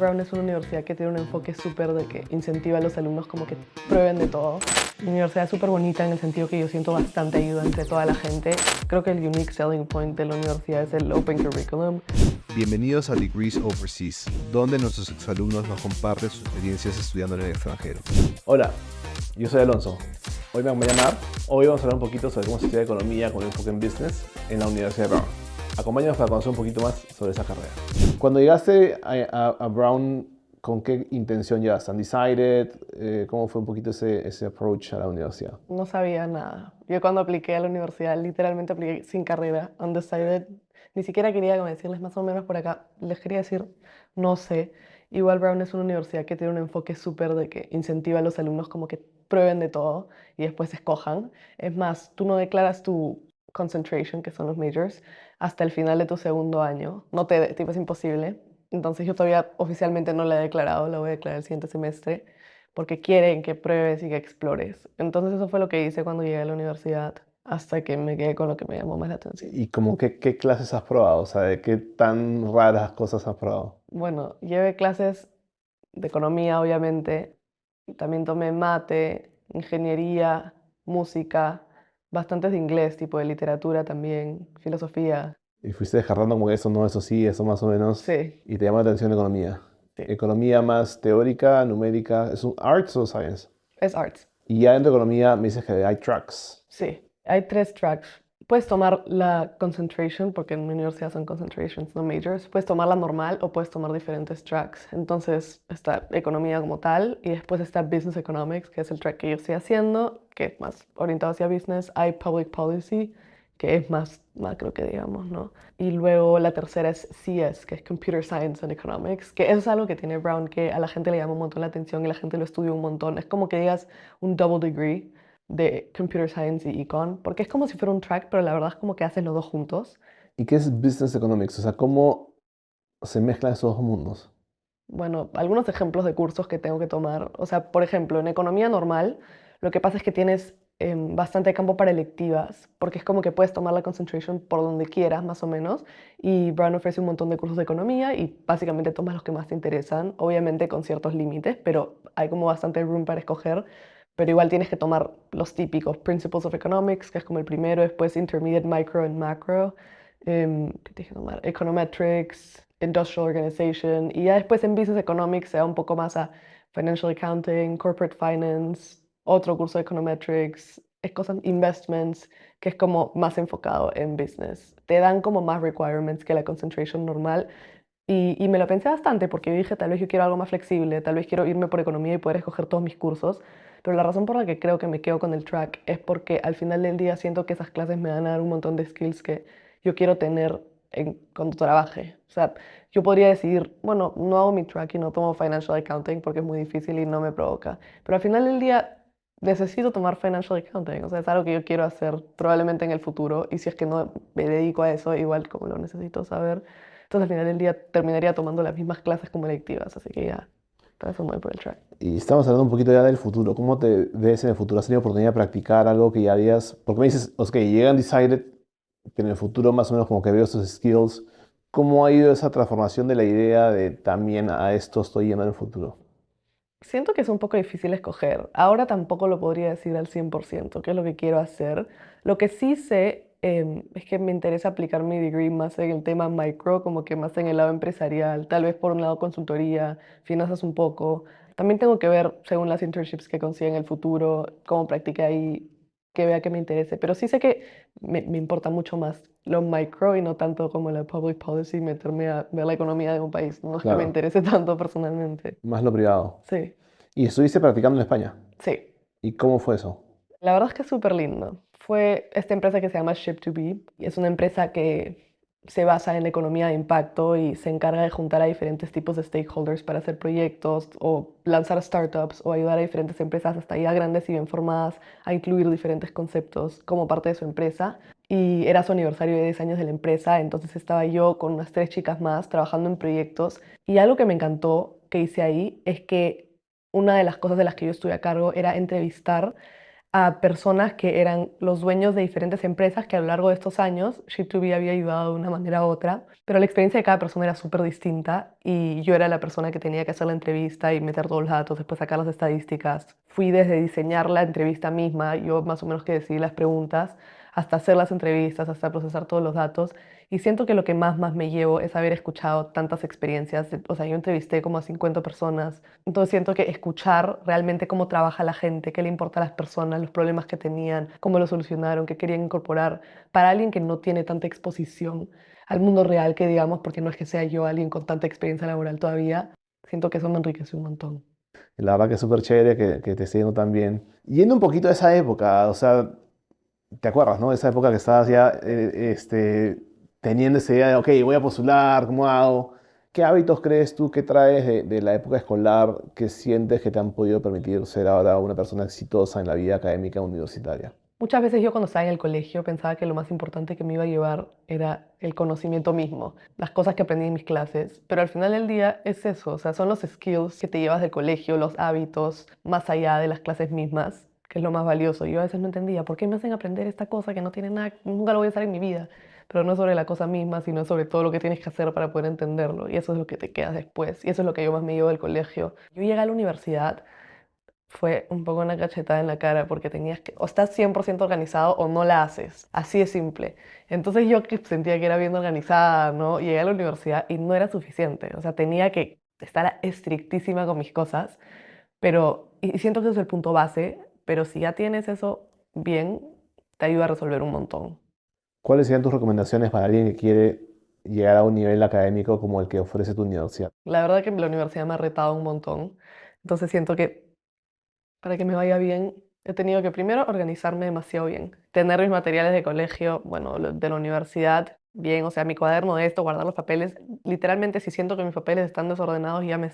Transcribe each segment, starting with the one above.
Brown es una universidad que tiene un enfoque súper de que incentiva a los alumnos como que prueben de todo. Mi universidad es súper bonita en el sentido que yo siento bastante ayuda entre toda la gente. Creo que el unique selling point de la universidad es el open curriculum. Bienvenidos a Degrees Overseas, donde nuestros exalumnos nos comparten sus experiencias estudiando en el extranjero. Hola, yo soy Alonso. Hoy me voy a llamar. Hoy vamos a hablar un poquito sobre cómo se estudia economía con enfoque en business en la Universidad de Brown. Acompáñanos para conocer un poquito más sobre esa carrera. Cuando llegaste a Brown, ¿con qué intención llegaste? ¿Undecided? ¿Cómo fue un poquito ese approach a la universidad? No sabía nada. Yo cuando apliqué a la universidad literalmente apliqué sin carrera, undecided. Ni siquiera quería como decirles más o menos por acá. Les quería decir, no sé. Igual Brown es una universidad que tiene un enfoque súper de que incentiva a los alumnos como que prueben de todo y después escojan. Es más, tú no declaras tu concentration, que son los majors, hasta el final de tu segundo año. No te, tipo, es imposible. Entonces yo todavía oficialmente no la he declarado, la voy a declarar el siguiente semestre porque quieren que pruebes y que explores. Entonces eso fue lo que hice cuando llegué a la universidad, hasta que me quedé con lo que me llamó más la atención. ¿Y como qué clases has probado? O sea, ¿de qué tan raras cosas has probado? Bueno, llevé clases de economía, obviamente, también tomé mate, ingeniería, música, bastantes de inglés, tipo de literatura también, filosofía. Y fuiste descartando como que eso no, eso sí, eso más o menos. Sí, Y te llamó la atención economía. sí, Economía más teórica, numérica. ¿Es un arts o science? es arts. Y ya dentro de economía me dices que hay tracks. Sí, hay 3 tracks. Puedes tomar la concentration, porque en mi universidad son concentrations, no majors. Puedes tomar la normal o puedes tomar diferentes tracks. Entonces está economía como tal y después está business economics, que es el track que yo estoy haciendo, que es más orientado hacia business. Hay public policy, que es más macro que digamos, ¿no? Y luego la tercera es CS, que es computer science and economics, que eso es algo que tiene Brown, que a la gente le llama un montón la atención y la gente lo estudia un montón. Es como que digas un double degree de Computer Science y Econ, porque es como si fuera un track, pero la verdad es como que haces los dos juntos. ¿Y qué es business economics? O sea, ¿cómo se mezclan esos dos mundos? Bueno, algunos ejemplos de cursos que tengo que tomar. O sea, por ejemplo, en economía normal, lo que pasa es que tienes bastante campo para electivas, porque es como que puedes tomar la concentration por donde quieras, más o menos, y Brown ofrece un montón de cursos de economía y básicamente tomas los que más te interesan, obviamente con ciertos límites, pero hay como bastante room para escoger, pero igual tienes que tomar los típicos Principles of Economics, que es como el primero, después Intermediate Micro and Macro, ¿qué tienes que tomar? Econometrics, Industrial Organization, y ya después en Business Economics se va un poco más a Financial Accounting, Corporate Finance, otro curso de Econometrics, es cosas, Investments, que es como más enfocado en business. Te dan como más requirements que la concentration normal. Y me lo pensé bastante porque dije, tal vez yo quiero algo más flexible, tal vez quiero irme por economía y poder escoger todos mis cursos. Pero la razón por la que creo que me quedo con el track es porque al final del día siento que esas clases me van a dar un montón de skills que yo quiero tener cuando trabaje. O sea, yo podría decidir, bueno, no hago mi track y no tomo Financial Accounting porque es muy difícil y no me provoca. Pero al final del día necesito tomar Financial Accounting. O sea, es algo que yo quiero hacer probablemente en el futuro. Y si es que no me dedico a eso, igual como lo necesito saber. Entonces al final del día terminaría tomando las mismas clases como electivas. Así que ya, por eso me voy por el track. Y estamos hablando un poquito ya del futuro. ¿Cómo te ves en el futuro? ¿Has tenido oportunidad de practicar algo que ya habías? Porque me dices, ok, llegan Decided, que en el futuro más o menos como que veo sus skills. ¿Cómo ha ido esa transformación de la idea de también a esto estoy yendo en el futuro? Siento que es un poco difícil escoger. Ahora tampoco lo podría decir al 100% qué es lo que quiero hacer. Lo que sí sé es que me interesa aplicar mi degree más en el tema micro, como que más en el lado empresarial, tal vez por un lado consultoría, finanzas un poco. También tengo que ver, según las internships que consiga en el futuro, cómo practique ahí, que vea que me interese. Pero sí sé que me importa mucho más lo micro y no tanto como la public policy, meterme a ver la economía de un país. No es que me Claro, interese tanto personalmente. más lo privado. Sí. ¿Y estuviste practicando en España? Sí, ¿Y cómo fue eso? la verdad es que es súper lindo. Fue esta empresa que se llama Ship2B y es una empresa que se basa en la economía de impacto y se encarga de juntar a diferentes tipos de stakeholders para hacer proyectos o lanzar startups o ayudar a diferentes empresas hasta ya grandes y bien formadas a incluir diferentes conceptos como parte de su empresa. Y era su aniversario de 10 años de la empresa, entonces estaba yo con unas 3 chicas más trabajando en proyectos y algo que me encantó que hice ahí es que una de las cosas de las que yo estuve a cargo era entrevistar a personas que eran los dueños de diferentes empresas que a lo largo de estos años Ship2B había ayudado de una manera u otra, pero la experiencia de cada persona era súper distinta y yo era la persona que tenía que hacer la entrevista y meter todos los datos, después sacar las estadísticas. Fui desde diseñar la entrevista misma, yo más o menos que decidí las preguntas, hasta hacer las entrevistas, hasta procesar todos los datos. Y siento que lo que más me llevo es haber escuchado tantas experiencias. O sea, yo entrevisté como a 50 personas. Entonces siento que escuchar realmente cómo trabaja la gente, qué le importa a las personas, los problemas que tenían, cómo lo solucionaron, qué querían incorporar, para alguien que no tiene tanta exposición al mundo real, que digamos, porque no es que sea yo alguien con tanta experiencia laboral todavía, siento que eso me enriqueció un montón. La verdad que es súper chévere que te esté yendo tan bien. Yendo un poquito a esa época, o sea, ¿te acuerdas, no? Esa época que estabas ya teniendo esa idea de, ok, voy a postular, ¿cómo hago? ¿Qué hábitos crees tú que traes de la época escolar que sientes que te han podido permitir ser ahora una persona exitosa en la vida académica universitaria? Muchas veces yo cuando estaba en el colegio pensaba que lo más importante que me iba a llevar era el conocimiento mismo, las cosas que aprendí en mis clases, pero al final del día es eso, o sea, son los skills que te llevas del colegio, los hábitos, más allá de las clases mismas, que es lo más valioso. Yo a veces no entendía, ¿por qué me hacen aprender esta cosa que no tiene nada, nunca lo voy a usar en mi vida? Pero no es sobre la cosa misma, sino sobre todo lo que tienes que hacer para poder entenderlo, y eso es lo que te quedas después, y eso es lo que yo más me llevo del colegio. Yo llegué a la universidad fue un poco una cachetada en la cara porque tenías que, o estás 100% organizado o no la haces, así de simple. Entonces yo que sentía que era bien organizada, ¿no? Llegué a la universidad y no era suficiente, o sea, tenía que estar estrictísima con mis cosas, pero, y siento que ese es el punto base, pero si ya tienes eso bien, te ayuda a resolver un montón. ¿Cuáles serían tus recomendaciones para alguien que quiere llegar a un nivel académico como el que ofrece tu universidad? La verdad que la universidad me ha retado un montón, entonces siento que para que me vaya bien, he tenido que primero organizarme demasiado bien. Tener mis materiales de colegio, bueno, de la universidad, bien, o sea, mi cuaderno de esto, guardar los papeles. Literalmente, si siento que mis papeles están desordenados, ya me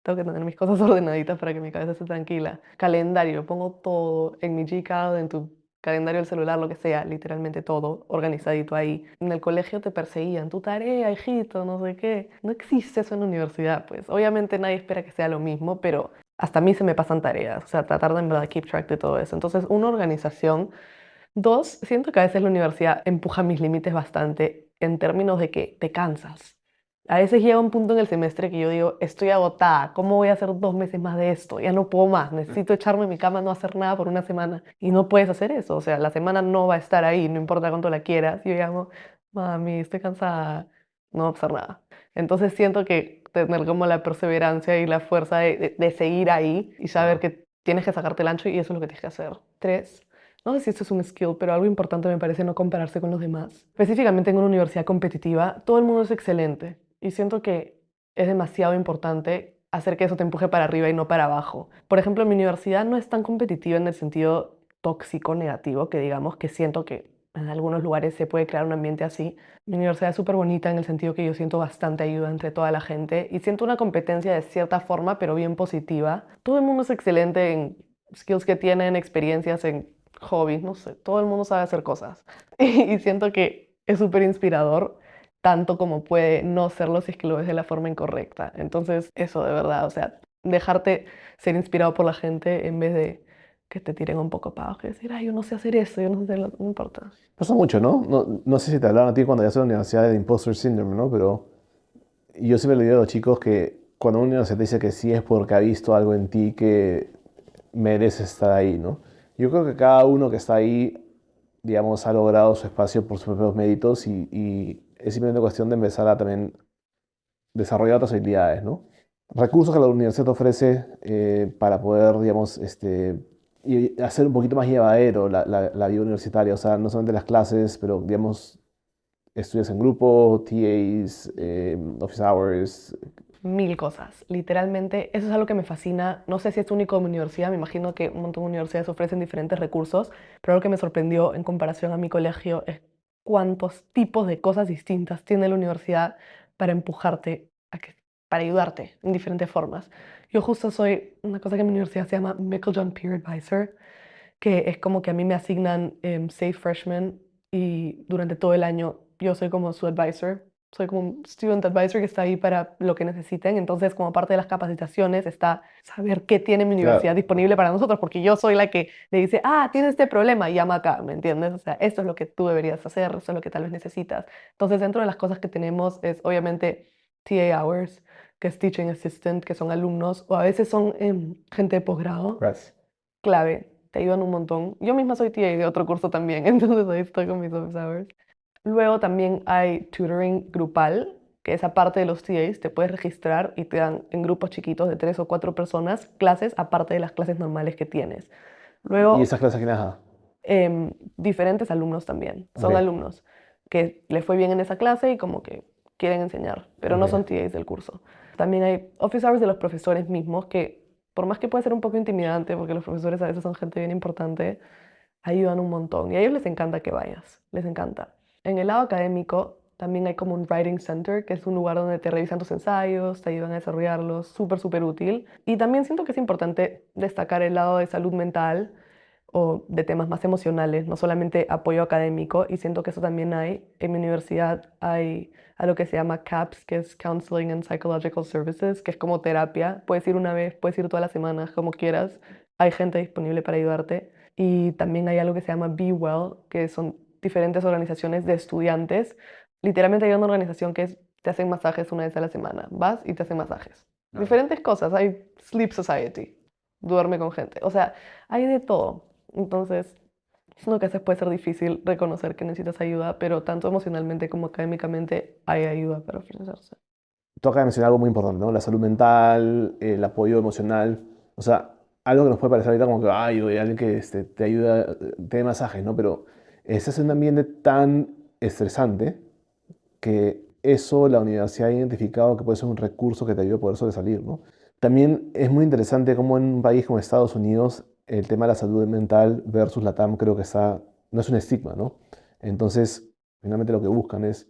tengo que tener mis cosas ordenaditas para que mi cabeza esté tranquila. Calendario, pongo todo en mi Gcloud, en tu calendario del celular, lo que sea, literalmente todo organizadito ahí. En el colegio te perseguían, tu tarea, hijito, no sé qué. No existe eso en la universidad, pues. Obviamente nadie espera que sea lo mismo, pero hasta a mí se me pasan tareas, o sea, tratar de en verdad keep track de todo eso. Entonces, una organización. Dos, siento que a veces la universidad empuja mis límites bastante en términos de que te cansas. A veces llega un punto en el semestre que yo digo, estoy agotada, ¿cómo voy a hacer 2 meses más de esto? Ya no puedo más, necesito echarme en mi cama, no hacer nada por una semana. Y no puedes hacer eso, o sea, la semana no va a estar ahí, no importa cuánto la quieras. Y yo llamo, mami, estoy cansada, no va a pasar nada. Entonces siento que tener como la perseverancia y la fuerza de seguir ahí y saber que tienes que sacarte el ancho y eso es lo que tienes que hacer. Tres, no sé si esto es un skill, pero algo importante me parece no compararse con los demás. Específicamente en una universidad competitiva, todo el mundo es excelente y siento que es demasiado importante hacer que eso te empuje para arriba y no para abajo. Por ejemplo, mi universidad no es tan competitiva en el sentido tóxico, negativo, que digamos que siento que en algunos lugares se puede crear un ambiente así. Mi universidad es súper bonita en el sentido que yo siento bastante ayuda entre toda la gente y siento una competencia de cierta forma, pero bien positiva. Todo el mundo es excelente en skills que tienen, experiencias en hobbies, no sé, todo el mundo sabe hacer cosas. Y siento que es súper inspirador, tanto como puede no serlo si es que lo ves de la forma incorrecta. Entonces, eso de verdad, o sea, dejarte ser inspirado por la gente en vez de que te tiren un poco para abajo y decir, ay, yo no sé hacer eso, yo no sé hacerlo, no importa. Pasa mucho, ¿no? No sé si te hablaron a ti cuando ya a la universidad de imposter syndrome, ¿no? Pero yo siempre le digo a los chicos que cuando una universidad te dice que sí es porque ha visto algo en ti que merece estar ahí, ¿no? Yo creo que cada uno que está ahí, digamos, ha logrado su espacio por sus propios méritos y es simplemente cuestión de empezar a también desarrollar otras habilidades, ¿no? Recursos que la universidad te ofrece para poder, digamos, y hacer un poquito más llevadero la vida universitaria, o sea, no solamente las clases, pero, digamos, estudios en grupo, TAs, office hours. Mil cosas, literalmente, eso es algo que me fascina. No sé si es único en mi universidad, me imagino que un montón de universidades ofrecen diferentes recursos, pero algo que me sorprendió en comparación a mi colegio es cuántos tipos de cosas distintas tiene la universidad para empujarte, para ayudarte en diferentes formas. Yo justo soy una cosa que en mi universidad se llama Meiklejohn Peer Advisor, que es como que a mí me asignan Safe Freshman y durante todo el año yo soy como su advisor soy como un student advisor que está ahí para lo que necesiten. Entonces, como parte de las capacitaciones está saber qué tiene mi universidad Claro. disponible para nosotros, porque yo soy la que le dice, ah, tienes este problema, llama acá, ¿me entiendes? O sea, esto es lo que tú deberías hacer, esto es lo que tal vez necesitas. Entonces, dentro de las cosas que tenemos es obviamente TA hours, que es teaching assistant, que son alumnos, o a veces son gente de posgrado, Gracias. clave, te ayudan un montón. Yo misma soy TA de otro curso también, entonces ahí estoy con mis office hours. Luego también hay tutoring grupal, que es aparte de los TAs, te puedes registrar y te dan en grupos chiquitos de 3 o 4 personas clases aparte de las clases normales que tienes. ¿Y Luego, esas clases quién las da? diferentes alumnos también. Son Ok, alumnos que les fue bien en esa clase y como que quieren enseñar, pero no son ok. TAs del curso. También hay office hours de los profesores mismos que, por más que puede ser un poco intimidante, porque los profesores a veces son gente bien importante, ayudan un montón y a ellos les encanta que vayas, les encanta. En el lado académico también hay como un writing center, que es un lugar donde te revisan tus ensayos, te ayudan a desarrollarlos, súper, súper útil. Y también siento que es importante destacar el lado de salud mental o de temas más emocionales, no solamente apoyo académico, y siento que eso también hay. En mi universidad hay algo que se llama CAPS, que es Counseling and Psychological Services, que es como terapia. Puedes ir una vez, puedes ir todas las semanas, como quieras. Hay gente disponible para ayudarte. Y también hay algo que se llama Be Well, que son diferentes organizaciones de estudiantes. Literalmente hay una organización que es, te hacen masajes una vez a la semana. Vas y te hacen masajes. Claro. Diferentes cosas. Hay Sleep Society, duerme con gente. O sea, hay de todo. Entonces, siento que a veces puede ser difícil reconocer que necesitas ayuda, pero tanto emocionalmente como académicamente hay ayuda para ofrecerse. Tú acabas de mencionar algo muy importante, ¿no? La salud mental, el apoyo emocional. O sea, algo que nos puede parecer ahorita como que, ay, oye, alguien que te ayuda, te dé masajes, ¿no? Pero estás en un ambiente tan estresante que eso la universidad ha identificado que puede ser un recurso que te ayude a poder sobresalir, ¿no? También es muy interesante cómo en un país como Estados Unidos el tema de la salud mental versus la TAM creo que está, no es un estigma, ¿no? Entonces, finalmente lo que buscan es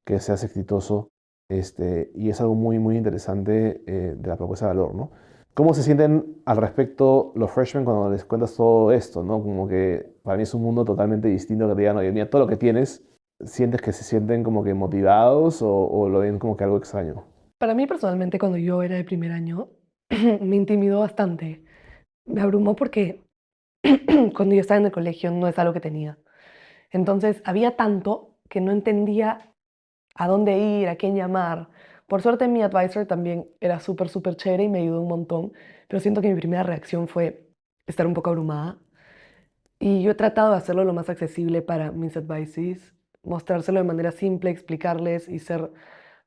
que seas exitoso y es algo muy, muy interesante de la propuesta de valor, ¿no? ¿Cómo se sienten al respecto los freshmen cuando les cuentas todo esto, ¿no? Como que para mí es un mundo totalmente distinto que te digan, oye, mira, todo lo que tienes, ¿sientes que se sienten como que motivados o lo ven como que algo extraño? Para mí personalmente, cuando yo era de primer año, me intimidó bastante. Me abrumó porque cuando yo estaba en el colegio no es algo que tenía. Entonces había tanto que no entendía a dónde ir, a quién llamar. Por suerte mi advisor también era súper, súper chévere y me ayudó un montón, pero siento que mi primera reacción fue estar un poco abrumada. Y yo he tratado de hacerlo lo más accesible para mis advicees, mostrárselo de manera simple, explicarles y ser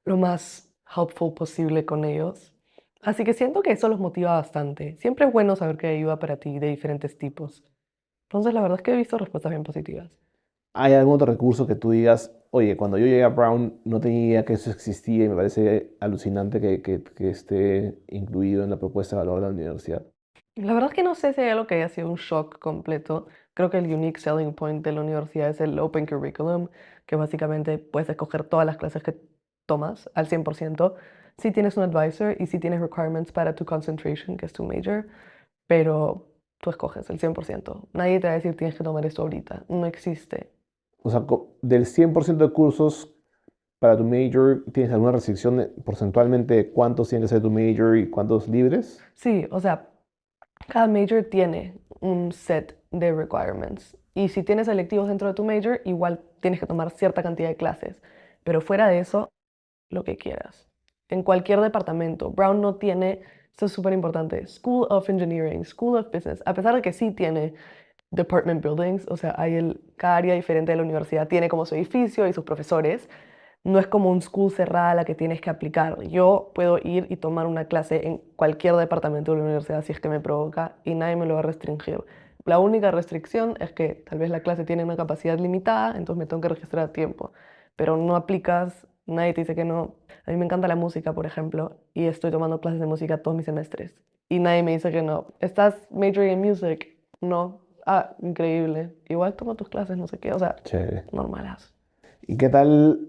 lo más helpful posible con ellos. Así que siento que eso los motiva bastante. Siempre es bueno saber que hay ayuda para ti de diferentes tipos. Entonces, la verdad es que he visto respuestas bien positivas. ¿Hay algún otro recurso que tú digas, oye, cuando yo llegué a Brown no tenía idea que eso existía y me parece alucinante que esté incluido en la propuesta de valor de la universidad? La verdad es que no sé si hay algo que haya sido un shock completo. Creo que el unique selling point de la universidad es el Open Curriculum, que básicamente puedes escoger todas las clases que tomas al 100%. Sí tienes un advisor y sí tienes requirements para tu concentration, que es tu major, pero tú escoges el 100%. Nadie te va a decir tienes que tomar esto ahorita. No existe. O sea, del 100% de cursos para tu major, ¿tienes alguna restricción porcentualmente de cuántos tienen que ser tu major y cuántos libres? Sí, o sea, cada major tiene un set de requirements. Y si tienes electivos dentro de tu major, igual tienes que tomar cierta cantidad de clases. Pero fuera de eso, lo que quieras. En cualquier departamento. Brown no tiene, esto es súper importante, School of Engineering, School of Business, a pesar de que sí tiene department buildings, o sea, cada área diferente de la universidad tiene como su edificio y sus profesores. No es como un school cerrada a la que tienes que aplicar. Yo puedo ir y tomar una clase en cualquier departamento de la universidad si es que me provoca y nadie me lo va a restringir. La única restricción es que tal vez la clase tiene una capacidad limitada, entonces me tengo que registrar a tiempo. Pero no aplicas, nadie te dice que no. A mí me encanta la música, por ejemplo, y estoy tomando clases de música todos mis semestres. Y nadie me dice que no. ¿Estás majoring in music? No. Ah, increíble. Igual toma tus clases, no sé qué. O sea, Chévere. normalazo. ¿Y qué tal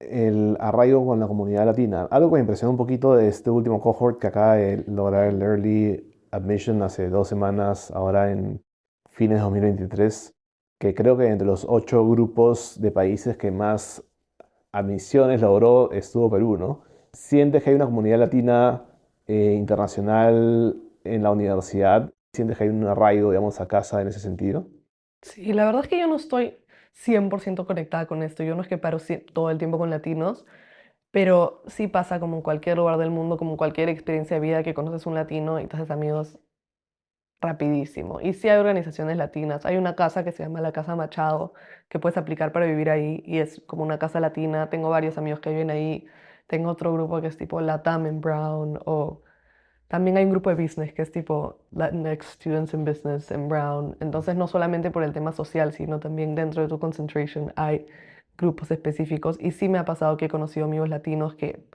el arraigo con la comunidad latina? Algo que me impresionó un poquito de este último cohort que acaba de lograr el Early Admission hace 2 semanas, ahora en fines de 2023, que creo que entre los 8 grupos de países que más admisiones logró, estuvo Perú, ¿no? ¿Sientes que hay una comunidad latina internacional en la universidad? ¿Sientes que hay un arraigo, digamos, a casa en ese sentido? Sí, la verdad es que yo no estoy 100% conectada con esto. Yo no es que paro todo el tiempo con latinos, pero sí pasa como en cualquier lugar del mundo, como en cualquier experiencia de vida que conoces un latino y te haces amigos rapidísimo. Y sí hay organizaciones latinas. Hay una casa que se llama la Casa Machado, que puedes aplicar para vivir ahí y es como una casa latina. Tengo varios amigos que viven ahí. Tengo otro grupo que es tipo Latam en Brown o también hay un grupo de business que es tipo Latinx Students in Business en Brown. Entonces no solamente por el tema social, sino también dentro de tu concentration hay grupos específicos. Y sí me ha pasado que he conocido amigos latinos que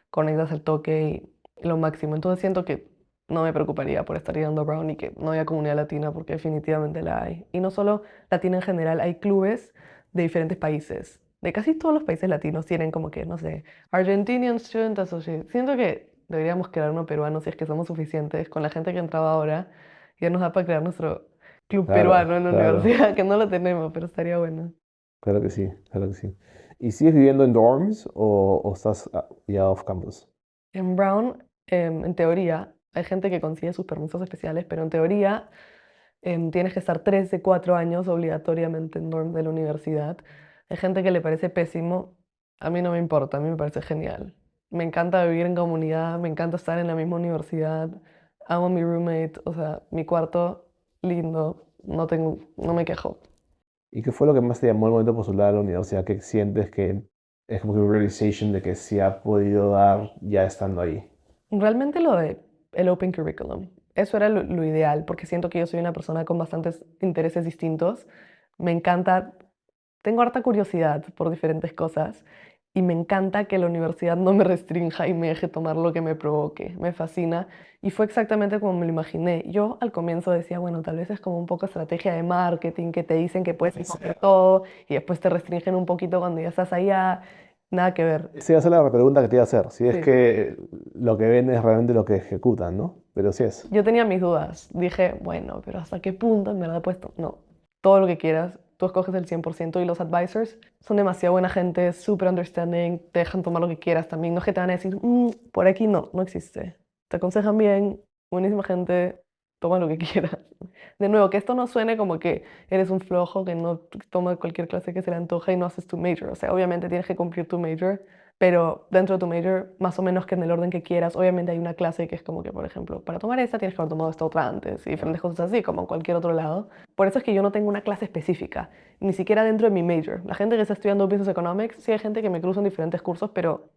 conectas al toque y lo máximo. Entonces siento que no me preocuparía por estar llegando a Brown y que no haya comunidad latina porque definitivamente la hay. Y no solo latina en general, hay clubes de diferentes países. De casi todos los países latinos tienen como que, no sé, Argentinian Student Association. Siento que deberíamos crear uno peruano si es que somos suficientes. Con la gente que ha entrado ahora, ya nos da para crear nuestro club Claro, peruano en la claro, universidad, que no lo tenemos, pero estaría bueno. claro que sí, claro que sí. ¿Y sigues viviendo en dorms o estás ya off campus? En Brown, en teoría, hay gente que consigue sus permisos especiales, pero en teoría tienes que estar 3 de 4 años obligatoriamente en dorm de la universidad. Hay gente que le parece pésimo, a mí no me importa, a mí me parece genial. Me encanta vivir en comunidad, me encanta estar en la misma universidad, amo a mi roommate, o sea, mi cuarto lindo, no me quejo. ¿Y qué fue lo que más te llamó al momento de postular a la universidad? ¿Qué sientes que es como que un realization de que se ha podido dar ya estando ahí? Realmente lo de el Open Curriculum, eso era lo ideal, porque siento que yo soy una persona con bastantes intereses distintos. Me encanta, tengo harta curiosidad por diferentes cosas y me encanta que la universidad no me restrinja y me deje tomar lo que me provoque. Me fascina y fue exactamente como me lo imaginé. Yo al comienzo decía, bueno, tal vez es como un poco estrategia de marketing, que te dicen que puedes escoger todo y después te restringen un poquito cuando ya estás allá. Nada que ver. Sí, esa es la pregunta que te iba a hacer. Si es Sí. que lo que ven es realmente lo que ejecutan, ¿no? Pero sí es. Yo tenía mis dudas. Dije, bueno, pero ¿hasta qué punto en verdad he puesto? No, todo lo que quieras. Tú escoges el 100% y los advisors son demasiado buena gente, súper understanding, te dejan tomar lo que quieras también. No es que te van a decir, por aquí no, no existe. Te aconsejan bien, buenísima gente, toma lo que quieras. De nuevo, que esto no suene como que eres un flojo que no toma cualquier clase que se le antoja y no haces tu major. O sea, obviamente tienes que cumplir tu major, pero dentro de tu major, más o menos que en el orden que quieras, obviamente hay una clase que es como que, por ejemplo, para tomar esta tienes que haber tomado esta otra antes y diferentes cosas así, como en cualquier otro lado. Por eso es que yo no tengo una clase específica, ni siquiera dentro de mi major. La gente que está estudiando Business Economics, sí hay gente que me cruza en diferentes cursos, pero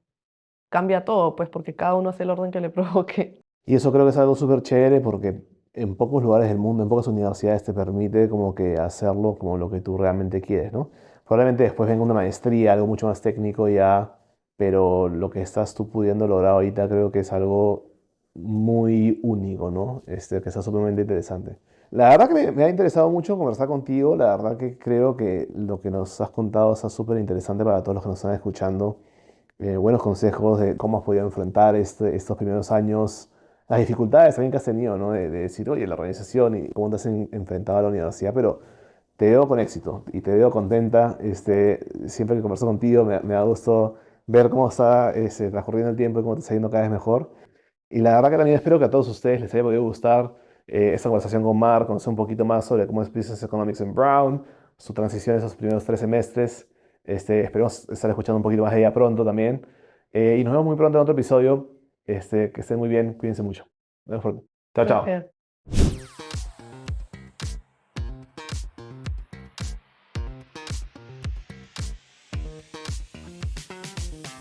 cambia todo, pues porque cada uno hace el orden que le provoque. Y eso creo que es algo súper chévere porque en pocos lugares del mundo, en pocas universidades te permite como que hacerlo como lo que tú realmente quieres, ¿no? Probablemente después venga una maestría, algo mucho más técnico ya, pero lo que estás tú pudiendo lograr ahorita creo que es algo muy único, ¿no? Que está sumamente interesante. La verdad que me ha interesado mucho conversar contigo, la verdad que creo que lo que nos has contado está súper interesante para todos los que nos están escuchando. Buenos consejos de cómo has podido enfrentar estos primeros años, las dificultades también que has tenido, ¿no? De decir, oye, la organización y cómo te has enfrentado a la universidad, pero te veo con éxito y te veo contenta. Siempre que converso contigo me da gusto ver cómo está transcurriendo el tiempo y cómo te está yendo cada vez mejor. Y la verdad que también espero que a todos ustedes les haya podido gustar esta conversación con Mar, conocer un poquito más sobre cómo es Business Economics en Brown, su transición esos primeros 3 semestres. Esperemos estar escuchando un poquito más de ella pronto también. Y nos vemos muy pronto en otro episodio. Que estén muy bien, cuídense mucho. Nos vemos pronto. Chao, chao. Gracias.